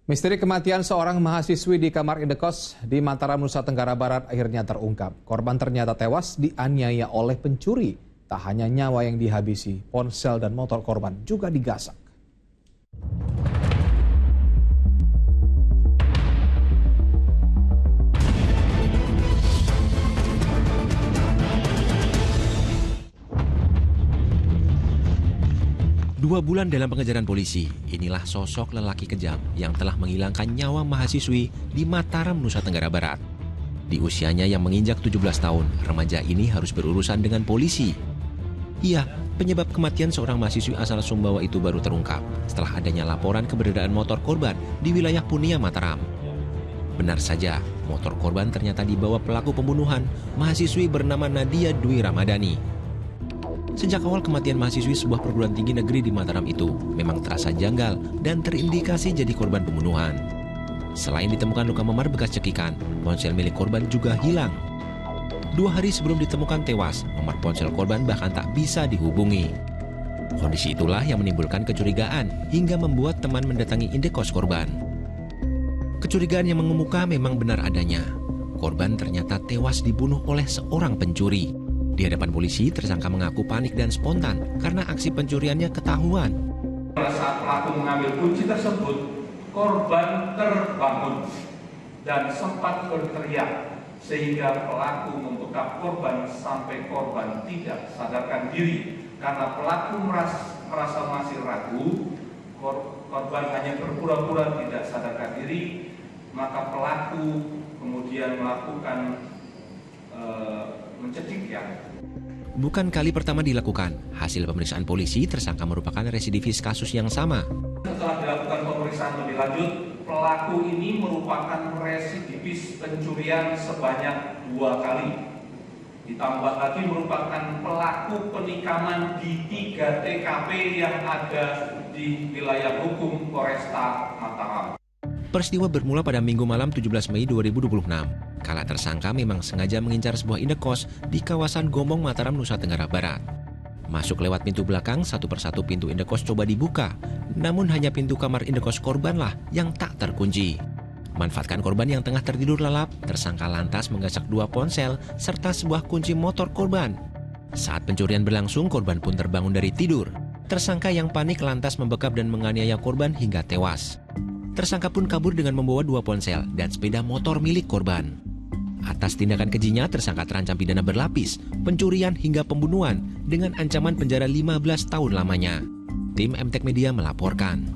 Misteri kematian seorang mahasiswi di kamar indekos di Mataram, Nusa Tenggara Barat akhirnya terungkap. Korban ternyata tewas dianiaya oleh pencuri. Tak hanya nyawa yang dihabisi, ponsel dan motor korban juga digasak. Dua bulan dalam pengejaran polisi, inilah sosok lelaki kejam yang telah menghilangkan nyawa mahasiswi di Mataram, Nusa Tenggara Barat. Di usianya yang menginjak 17 tahun, remaja ini harus berurusan dengan polisi. Iya, penyebab kematian seorang mahasiswi asal Sumbawa itu baru terungkap setelah adanya laporan keberadaan motor korban di wilayah Punia, Mataram. Benar saja, motor korban ternyata dibawa pelaku pembunuhan mahasiswi bernama Nadia Dwi Ramadhani. Sejak awal kematian mahasiswi sebuah perguruan tinggi negeri di Mataram itu memang terasa janggal dan terindikasi jadi korban pembunuhan. Selain ditemukan luka memar bekas cekikan, ponsel milik korban juga hilang. 2 hari sebelum ditemukan tewas, nomor ponsel korban bahkan tak bisa dihubungi. Kondisi itulah yang menimbulkan kecurigaan hingga membuat teman mendatangi indekos korban. Kecurigaan yang mengemuka memang benar adanya. Korban ternyata tewas dibunuh oleh seorang pencuri. Di hadapan polisi, tersangka mengaku panik dan spontan karena aksi pencuriannya ketahuan. Saat pelaku mengambil kunci tersebut, korban terbangun dan sempat berteriak sehingga pelaku membekap korban sampai korban tidak sadarkan diri. Karena pelaku merasa masih ragu, korban hanya berpura-pura tidak sadarkan diri, maka pelaku kemudian melakukan mencekiknya. Bukan kali pertama dilakukan. Hasil pemeriksaan polisi, tersangka merupakan residivis kasus yang sama. Setelah dilakukan pemeriksaan lebih lanjut, pelaku ini merupakan residivis pencurian sebanyak 2 kali. Ditambah lagi merupakan pelaku penikaman di 3 TKP yang ada di wilayah hukum Polresta Mataram. Peristiwa bermula pada Minggu malam 17 Mei 2026. Kala tersangka memang sengaja mengincar sebuah indekos di kawasan Gombong, Mataram, Nusa Tenggara Barat. Masuk lewat pintu belakang, satu persatu pintu indekos coba dibuka. Namun hanya pintu kamar indekos korbanlah yang tak terkunci. Manfaatkan korban yang tengah tertidur lelap, tersangka lantas menggasak 2 ponsel serta sebuah kunci motor korban. Saat pencurian berlangsung, korban pun terbangun dari tidur. Tersangka yang panik lantas membekap dan menganiaya korban hingga tewas. Tersangka pun kabur dengan membawa 2 ponsel dan sepeda motor milik korban. Atas tindakan kejinya, tersangka terancam pidana berlapis, pencurian hingga pembunuhan dengan ancaman penjara 15 tahun lamanya. Tim MTek Media melaporkan.